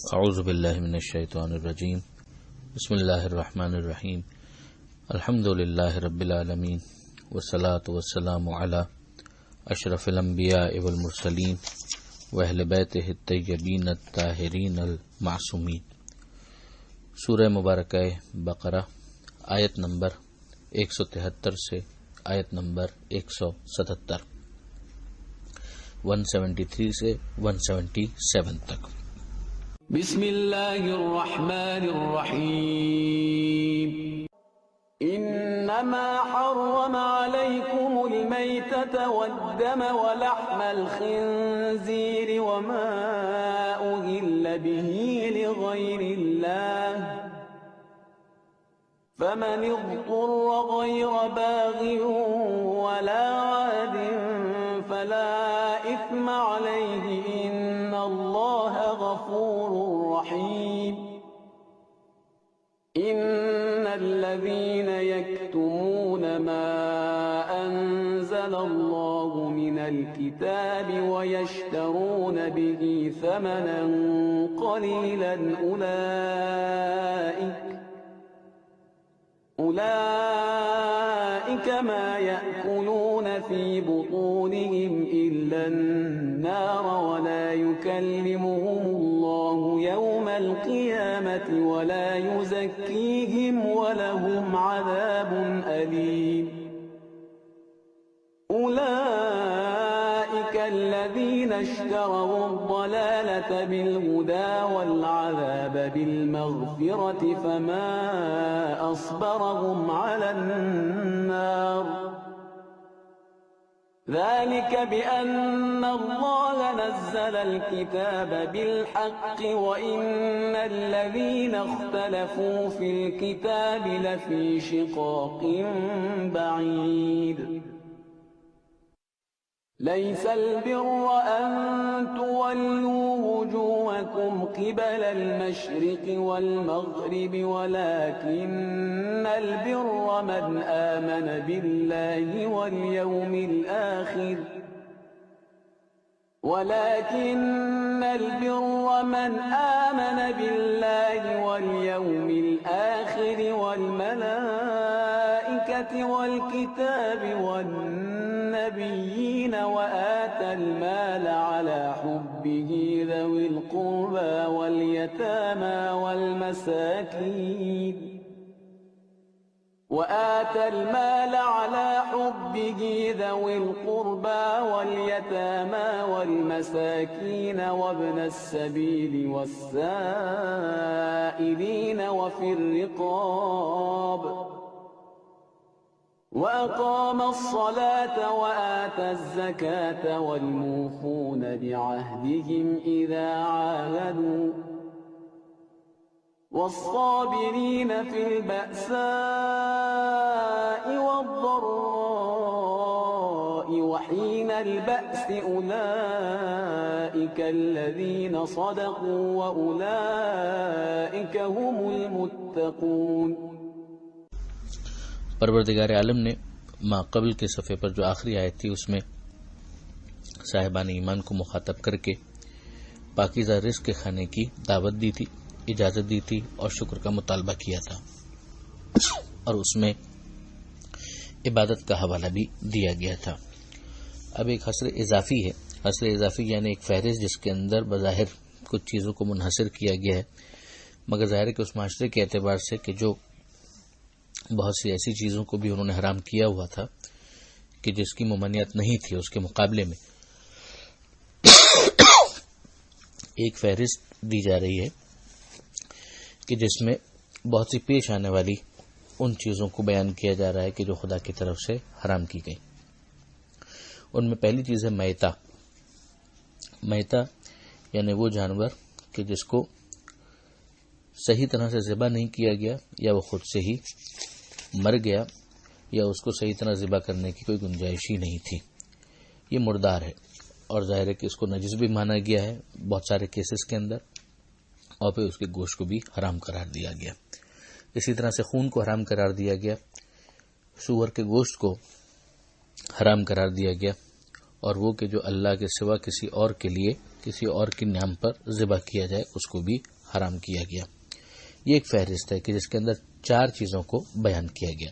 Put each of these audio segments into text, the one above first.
اعوذ باللہ من الشیطان الرجیم بسم اللہ الرحمن الرحیم الحمد للہ رب العالمین والصلاة والسلام علی اشرف الانبیاء والمرسلین واہل بیتہ الطیبین الطاہرین المعصومین۔ سورہ مبارکہ بقرہ آیت نمبر 173 سے آیت نمبر 177، 173 سے 177 تک۔ بسم اللہ الرحمن الرحیم۔ انما حرم علیکم المیتۃ والدم ولحم الخنزیر وما اہل به لغیر اللہ فمن اضطر غیر باغ ولا عاد فلا اثم علیہ ان اللہ غفور رحیم۔ ان الذین یکتمون ما انزل اللہ من الکتاب ویشترون به ثمنا قلیلا أولئك ما يأكلون في بطونهم إلا النار ولا يكلمهم الله يوم القيامة ولا يزكيهم ولهم عذاب أليم۔ أولئك الذين اشتروا الضلالة بالهدى والعذاب بالمغفرة فما أصبرهم على النار ذلك بأن الله نزل الكتاب بالحق وإن الذين اختلفوا في الكتاب لفي شقاق بعيد۔ ليس البر أن تولوا وجوهكم قبل المشرق والمغرب ولكن البر من آمن بالله واليوم الآخر والملائكة والكتاب والنبيين وآتى المال على حبه ذوي القربى واليتامى والمساكين وابن السبيل والسائلين وفي الرقاب وأقام الصلاة وآتى الزكاة والموفون بعهدهم إذا عاهدوا والصابرين في البأساء والضراء وحين البأس أولئك الذين صدقوا وأولئك هم المتقون۔ پروردگار عالم نے ما قبل کے صفحے پر جو آخری آیت تھی اس میں صاحبان ایمان کو مخاطب کر کے پاکیزہ رزق کے کھانے کی دعوت دی تھی، اجازت دی تھی اور شکر کا مطالبہ کیا تھا، اور اس میں عبادت کا حوالہ بھی دیا گیا تھا۔ اب ایک حصر اضافی ہے، حصر اضافی یعنی ایک فہرست جس کے اندر بظاہر کچھ چیزوں کو منحصر کیا گیا ہے، مگر ظاہر ہے کہ اس معاشرے کے اعتبار سے کہ جو بہت سی ایسی چیزوں کو بھی انہوں نے حرام کیا ہوا تھا کہ جس کی ممانعت نہیں تھی، اس کے مقابلے میں ایک فہرست دی جا رہی ہے کہ جس میں بہت سی پیش آنے والی ان چیزوں کو بیان کیا جا رہا ہے کہ جو خدا کی طرف سے حرام کی گئی۔ ان میں پہلی چیز ہے میتہ یعنی وہ جانور کہ جس کو صحیح طرح سے ذبح نہیں کیا گیا یا وہ خود سے ہی مر گیا یا اس کو صحیح طرح ذبح کرنے کی کوئی گنجائش ہی نہیں تھی، یہ مردار ہے، اور ظاہر ہے کہ اس کو نجس بھی مانا گیا ہے بہت سارے کیسز کے اندر، اور پھر اس کے گوشت کو بھی حرام قرار دیا گیا۔ اسی طرح سے خون کو حرام قرار دیا گیا، سور کے گوشت کو حرام قرار دیا گیا، اور وہ کہ جو اللہ کے سوا کسی اور کے لیے کسی اور کے نام پر ذبح کیا جائے اس کو بھی حرام کیا گیا۔ یہ ایک فہرست ہے کہ جس کے اندر 4 چیزوں کو بیان کیا گیا۔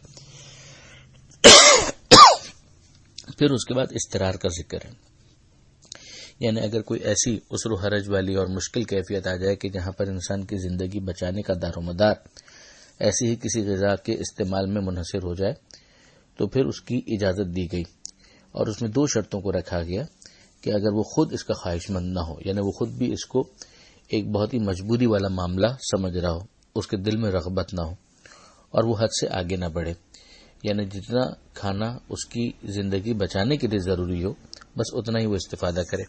پھر اس کے بعد استرار کا ذکر ہے، یعنی اگر کوئی ایسی عسر و حرج والی اور مشکل کیفیت آ جائے کہ جہاں پر انسان کی زندگی بچانے کا دار و مدار ایسی ہی کسی غذا کے استعمال میں منحصر ہو جائے تو پھر اس کی اجازت دی گئی، اور اس میں 2 شرطوں کو رکھا گیا کہ اگر وہ خود اس کا خواہش مند نہ ہو، یعنی وہ خود بھی اس کو ایک بہت ہی مجبوری والا معاملہ سمجھ رہا ہو، اس کے دل میں رغبت نہ ہو، اور وہ حد سے آگے نہ بڑھے، یعنی جتنا کھانا اس کی زندگی بچانے کے لیے ضروری ہو بس اتنا ہی وہ استفادہ کرے۔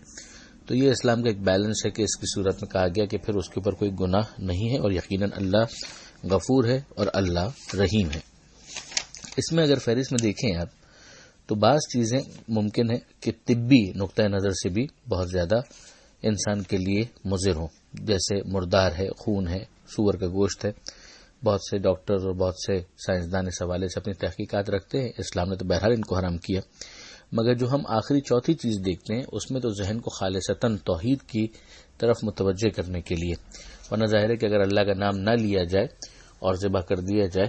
تو یہ اسلام کا ایک بیلنس ہے کہ اس کی صورت میں کہا گیا کہ پھر اس کے اوپر کوئی گناہ نہیں ہے، اور یقیناً اللہ غفور ہے اور اللہ رحیم ہے۔ اس میں اگر فہرست میں دیکھیں آپ تو بعض چیزیں ممکن ہے کہ طبی نقطہ نظر سے بھی بہت زیادہ انسان کے لیے مضر ہوں، جیسے مردار ہے، خون ہے، سور کا گوشت ہے۔ بہت سے ڈاکٹر اور بہت سے سائنسدان اس حوالے سے اپنی تحقیقات رکھتے ہیں، اسلام نے تو بہرحال ان کو حرام کیا، مگر جو ہم آخری چوتھی چیز دیکھتے ہیں اس میں تو ذہن کو خالصتاً توحید کی طرف متوجہ کرنے کے لیے، ورنہ ظاہر ہے کہ اگر اللہ کا نام نہ لیا جائے اور ذبح کر دیا جائے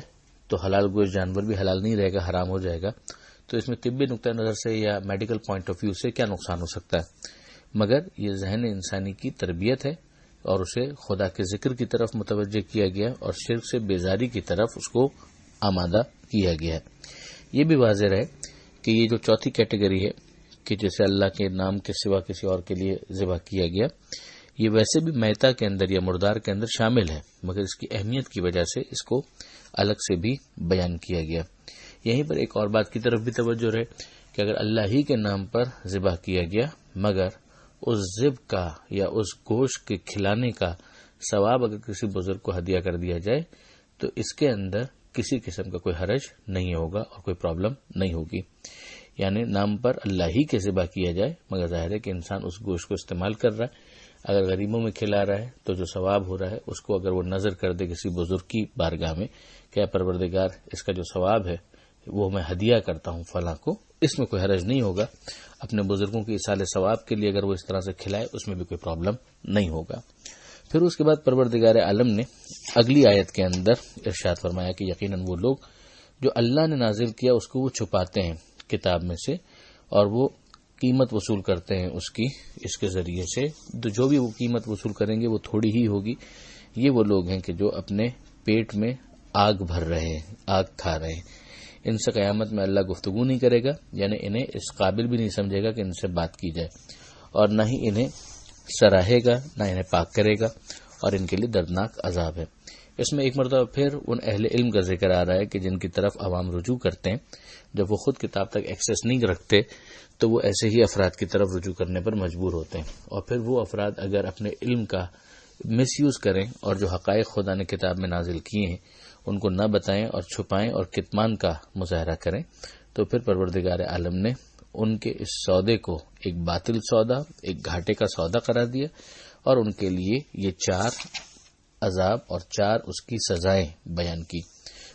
تو حلال گوشت جانور بھی حلال نہیں رہے گا، حرام ہو جائے گا۔ تو اس میں طبی نقطہ نظر سے یا میڈیکل پوائنٹ آف ویو سے کیا نقصان ہو سکتا ہے، مگر یہ ذہن انسانی کی تربیت ہے اور اسے خدا کے ذکر کی طرف متوجہ کیا گیا اور شرک سے بیزاری کی طرف اس کو آمادہ کیا گیا ہے۔ یہ بھی واضح ہے کہ یہ جو چوتھی کیٹیگری ہے کہ جسے اللہ کے نام کے سوا کسی اور کے لیے ذبح کیا گیا، یہ ویسے بھی میتا کے اندر یا مردار کے اندر شامل ہے، مگر اس کی اہمیت کی وجہ سے اس کو الگ سے بھی بیان کیا گیا۔ یہیں پر ایک اور بات کی طرف بھی توجہ رہے کہ اگر اللہ ہی کے نام پر ذبح کیا گیا مگر اس ذبح کا یا اس گوشت کے کھلانے کا ثواب اگر کسی بزرگ کو ہدیہ کر دیا جائے تو اس کے اندر کسی قسم کا کوئی حرج نہیں ہوگا اور کوئی پرابلم نہیں ہوگی، یعنی نام پر اللہ ہی کے ذبح کیا جائے مگر ظاہر ہے کہ انسان اس گوشت کو استعمال کر رہا ہے، اگر غریبوں میں کھلا رہا ہے تو جو ثواب ہو رہا ہے اس کو اگر وہ نظر کر دے کسی بزرگ کی بارگاہ میں کہ پروردگار اس کا جو ثواب ہے وہ میں ہدیہ کرتا ہوں فلاں کو، اس میں کوئی حرج نہیں ہوگا۔ اپنے بزرگوں کی ایصال ثواب کے لیے اگر وہ اس طرح سے کھلائے اس میں بھی کوئی پرابلم نہیں ہوگا۔ پھر اس کے بعد پروردگار عالم نے اگلی آیت کے اندر ارشاد فرمایا کہ یقیناً وہ لوگ جو اللہ نے نازل کیا اس کو وہ چھپاتے ہیں کتاب میں سے اور وہ قیمت وصول کرتے ہیں اس کے ذریعے سے، تو جو بھی وہ قیمت وصول کریں گے وہ تھوڑی ہی ہوگی۔ یہ وہ لوگ ہیں کہ جو اپنے پیٹ میں آگ بھر رہے ہیں، آگ کھا رہے ہیں۔ ان سے قیامت میں اللہ گفتگو نہیں کرے گا، یعنی انہیں اس قابل بھی نہیں سمجھے گا کہ ان سے بات کی جائے، اور نہ ہی انہیں سراہے گا، نہ انہیں پاک کرے گا، اور ان کے لیے دردناک عذاب ہے۔ اس میں ایک مرتبہ پھر ان اہل علم کا ذکر آ رہا ہے کہ جن کی طرف عوام رجوع کرتے ہیں، جب وہ خود کتاب تک ایکسیس نہیں رکھتے تو وہ ایسے ہی افراد کی طرف رجوع کرنے پر مجبور ہوتے ہیں، اور پھر وہ افراد اگر اپنے علم کا مس یوز کریں اور جو حقائق خدا نے کتاب میں نازل کیے ہیں ان کو نہ بتائیں اور چھپائیں اور کتمان کا مظاہرہ کریں تو پھر پروردگار عالم نے ان کے اس سودے کو ایک باطل سودا، ایک گھاٹے کا سودا قرار دیا، اور ان کے لیے یہ 4 عذاب اور 4 اس کی سزائیں بیان کی۔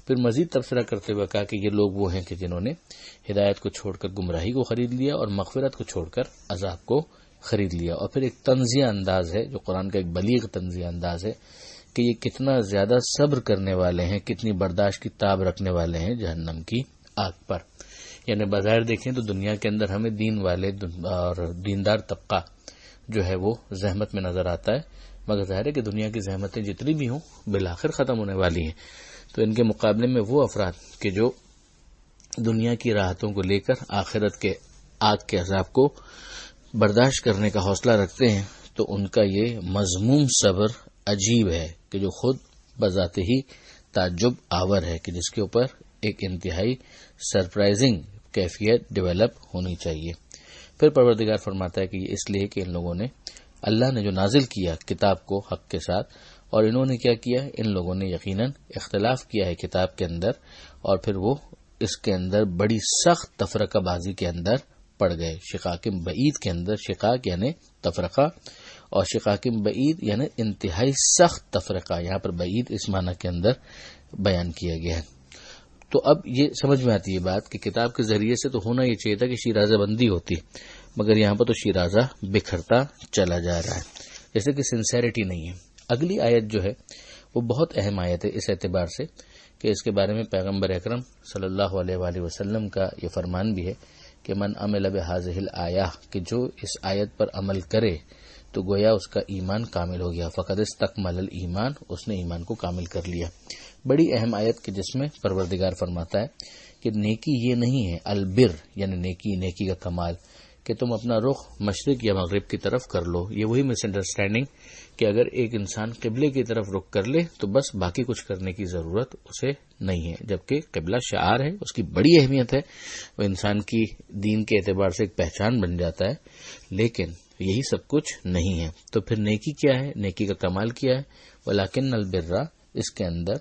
پھر مزید تبصرہ کرتے ہوئے کہا کہ یہ لوگ وہ ہیں کہ جنہوں نے ہدایت کو چھوڑ کر گمراہی کو خرید لیا اور مغفرت کو چھوڑ کر عذاب کو خرید لیا۔ اور پھر ایک طنزیہ انداز ہے جو قرآن کا ایک بلیغ طنزیہ انداز ہے کہ یہ کتنا زیادہ صبر کرنے والے ہیں، کتنی برداشت کی تاب رکھنے والے ہیں جہنم کی آگ پر۔ یعنی بظاہر دیکھیں تو دنیا کے اندر ہمیں دین والے اور دیندار طبقہ جو ہے وہ زحمت میں نظر آتا ہے، مگر ظاہر ہے کہ دنیا کی زحمتیں جتنی بھی ہوں بالآخر ختم ہونے والی ہیں، تو ان کے مقابلے میں وہ افراد کہ جو دنیا کی راحتوں کو لے کر آخرت کے آگ کے عذاب کو برداشت کرنے کا حوصلہ رکھتے ہیں، تو ان کا یہ مذموم صبر عجیب ہے کہ جو خود بذات ہی تعجب آور ہے کہ جس کے اوپر ایک انتہائی سرپرائزنگ کیفیت ڈیولپ ہونی چاہیے۔ پھر پروردگار فرماتا ہے کہ یہ اس لیے کہ ان لوگوں نے اللہ نے جو نازل کیا کتاب کو حق کے ساتھ، اور انہوں نے کیا کیا، ان لوگوں نے یقیناً اختلاف کیا ہے کتاب کے اندر، اور پھر وہ اس کے اندر بڑی سخت تفرقہ بازی کے اندر پڑ گئے، شقاق بعید کے اندر۔ شقاق یعنی تفرقہ اور شقاق بعید یعنی انتہائی سخت تفرقہ، یہاں پر بعید اس معنی کے اندر بیان کیا گیا ہے۔ تو اب یہ سمجھ میں آتی ہے بات کہ کتاب کے ذریعے سے تو ہونا یہ چاہیے تھا کہ شیرازہ بندی ہوتی، مگر یہاں پر تو شیرازہ بکھرتا چلا جا رہا ہے، جیسے کہ سنسیریٹی نہیں ہے۔ اگلی آیت جو ہے وہ بہت اہم آیت ہے اس اعتبار سے کہ اس کے بارے میں پیغمبر اکرم صلی اللہ علیہ وآلہ وسلم کا یہ فرمان بھی ہے کہ من عمل بہذہ الآیہ، کہ جو اس آیت پر عمل کرے تو گویا اس کا ایمان کامل ہو گیا، فقد استکمل الایمان، اس نے ایمان کو کامل کر لیا۔ بڑی اہم آیت کہ جس میں پروردگار فرماتا ہے کہ نیکی یہ نہیں ہے البر، یعنی نیکی کا کمال کہ تم اپنا رخ مشرق یا مغرب کی طرف کر لو۔ یہ وہی مس انڈرسٹینڈنگ کہ اگر ایک انسان قبلے کی طرف رخ کر لے تو بس باقی کچھ کرنے کی ضرورت اسے نہیں ہے، جبکہ قبلہ شعار ہے، اس کی بڑی اہمیت ہے، وہ انسان کی دین کے اعتبار سے ایک پہچان بن جاتا ہے، لیکن یہی سب کچھ نہیں ہے۔ تو پھر نیکی کیا ہے؟ نیکی کا کمال کیا ہے؟ ولیکن البر، اس کے اندر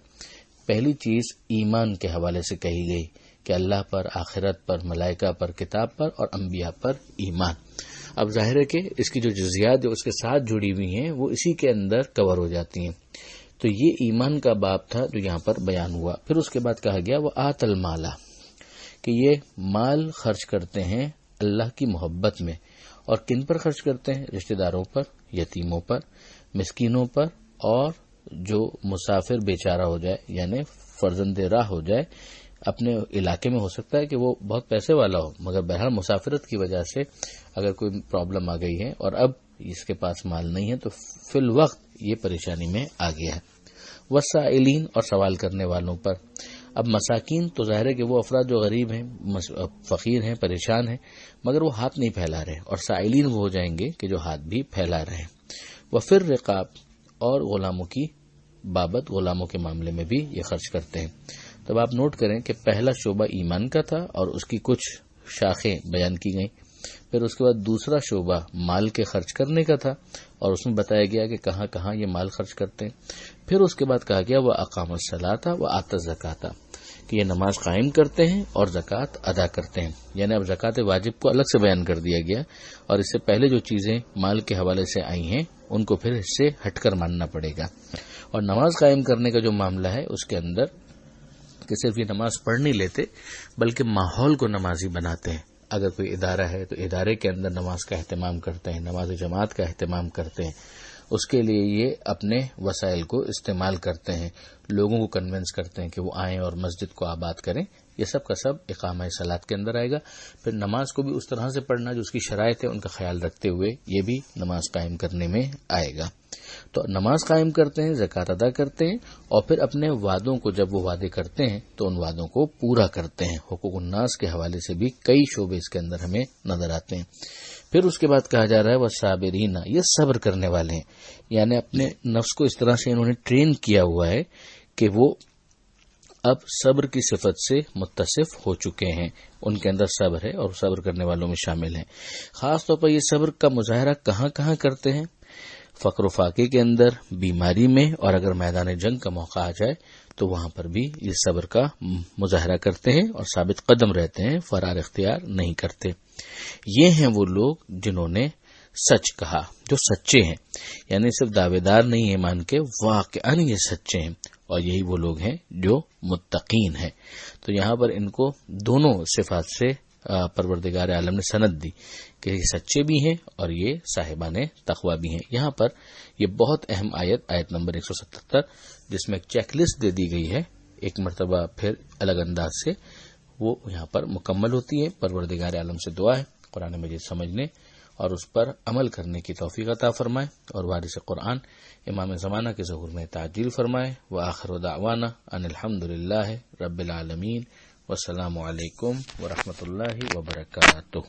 پہلی چیز ایمان کے حوالے سے کہی گئی کہ اللہ پر، آخرت پر، ملائکہ پر، کتاب پر اور انبیاء پر ایمان۔ اب ظاہر ہے کہ اس کی جو جزیات جو اس کے ساتھ جڑی ہوئی ہیں وہ اسی کے اندر کور ہو جاتی ہیں۔ تو یہ ایمان کا باب تھا جو یہاں پر بیان ہوا۔ پھر اس کے بعد کہا گیا وہ آت المالا، کہ یہ مال خرچ کرتے ہیں اللہ کی محبت میں، اور کن پر خرچ کرتے ہیں؟ رشتہ داروں پر، یتیموں پر، مسکینوں پر، اور جو مسافر بیچارہ ہو جائے یعنی فرزند راہ ہو جائے، اپنے علاقے میں ہو سکتا ہے کہ وہ بہت پیسے والا ہو مگر بہرحال مسافرت کی وجہ سے اگر کوئی پرابلم آ گئی ہے اور اب اس کے پاس مال نہیں ہے تو فی الوقت یہ پریشانی میں آ گیا ہے۔ وسائلین، اور سوال کرنے والوں پر۔ اب مساکین تو ظاہر ہے کہ وہ افراد جو غریب ہیں، فقیر ہیں، پریشان ہیں، مگر وہ ہاتھ نہیں پھیلا رہے، اور سائلین وہ ہو جائیں گے کہ جو ہاتھ بھی پھیلا رہے ہیں۔ وفر رقاب، اور غلاموں کی بابت، غلاموں کے معاملے میں بھی یہ خرچ کرتے ہیں۔ تب آپ نوٹ کریں کہ پہلا شعبہ ایمان کا تھا اور اس کی کچھ شاخیں بیان کی گئیں، پھر اس کے بعد دوسرا شعبہ مال کے خرچ کرنے کا تھا اور اس میں بتایا گیا کہ کہاں کہاں یہ مال خرچ کرتے ہیں۔ پھر اس کے بعد کہا گیا وہ اقام الصلاۃ و آت الزکاۃ، کہ یہ نماز قائم کرتے ہیں اور زکوٰۃ ادا کرتے ہیں، یعنی اب زکوٰۃ واجب کو الگ سے بیان کر دیا گیا، اور اس سے پہلے جو چیزیں مال کے حوالے سے آئی ہیں ان کو پھر اس سے ہٹ کر ماننا پڑے گا۔ اور نماز قائم کرنے کا جو معاملہ ہے اس کے اندر کہ صرف یہ نماز پڑھ نہیں لیتے بلکہ ماحول کو نمازی بناتے ہیں۔ اگر کوئی ادارہ ہے تو ادارے کے اندر نماز کا اہتمام کرتے ہیں، نماز جماعت کا اہتمام کرتے ہیں، اس کے لیے یہ اپنے وسائل کو استعمال کرتے ہیں، لوگوں کو کنونس کرتے ہیں کہ وہ آئیں اور مسجد کو آباد کریں۔ یہ سب کا سب اقامہ صلاۃ کے اندر آئے گا۔ پھر نماز کو بھی اس طرح سے پڑھنا جو اس کی شرائط ہے ان کا خیال رکھتے ہوئے یہ بھی نماز قائم کرنے میں آئے گا۔ تو نماز قائم کرتے ہیں، زکوٰۃ ادا کرتے ہیں، اور پھر اپنے وعدوں کو جب وہ وعدے کرتے ہیں تو ان وعدوں کو پورا کرتے ہیں۔ حقوق الناس کے حوالے سے بھی کئی شعبے اس کے اندر ہمیں نظر آتے ہیں۔ پھر اس کے بعد کہا جا رہا ہے والصابرین، یہ صبر کرنے والے ہیں، یعنی اپنے نفس کو اس طرح سے انہوں نے ٹرین کیا ہوا ہے کہ وہ اب صبر کی صفت سے متصف ہو چکے ہیں، ان کے اندر صبر ہے اور صبر کرنے والوں میں شامل ہیں۔ خاص طور پر یہ صبر کا مظاہرہ کہاں کہاں کرتے ہیں؟ فقر و فاقے کے اندر، بیماری میں، اور اگر میدان جنگ کا موقع آ جائے تو وہاں پر بھی یہ صبر کا مظاہرہ کرتے ہیں اور ثابت قدم رہتے ہیں، فرار اختیار نہیں کرتے۔ یہ ہیں وہ لوگ جنہوں نے سچ کہا، جو سچے ہیں، یعنی صرف دعوے دار نہیں ہیں ایمان کے، واقعاً یہ سچے ہیں، اور یہی وہ لوگ ہیں جو متقین ہیں۔ تو یہاں پر ان کو دونوں صفات سے پروردگار عالم نے سند دی کہ یہ سچے بھی ہیں اور یہ صاحبان تقوی بھی ہیں۔ یہاں پر یہ بہت اہم آیت نمبر 177 جس میں ایک چیک لسٹ دے دی گئی ہے، ایک مرتبہ پھر الگ انداز سے وہ یہاں پر مکمل ہوتی ہے۔ پروردگار عالم سے دعا ہے قرآن مجید سمجھنے اور اس پر عمل کرنے کی توفیق عطا فرمائے، اور وارث قرآن امام زمانہ کے ظہور میں تعجیل فرمائے۔ وآخر دعوانا ان الحمدللہ رب العالمین، والسلام علیکم ورحمۃ اللہ وبرکاتہ۔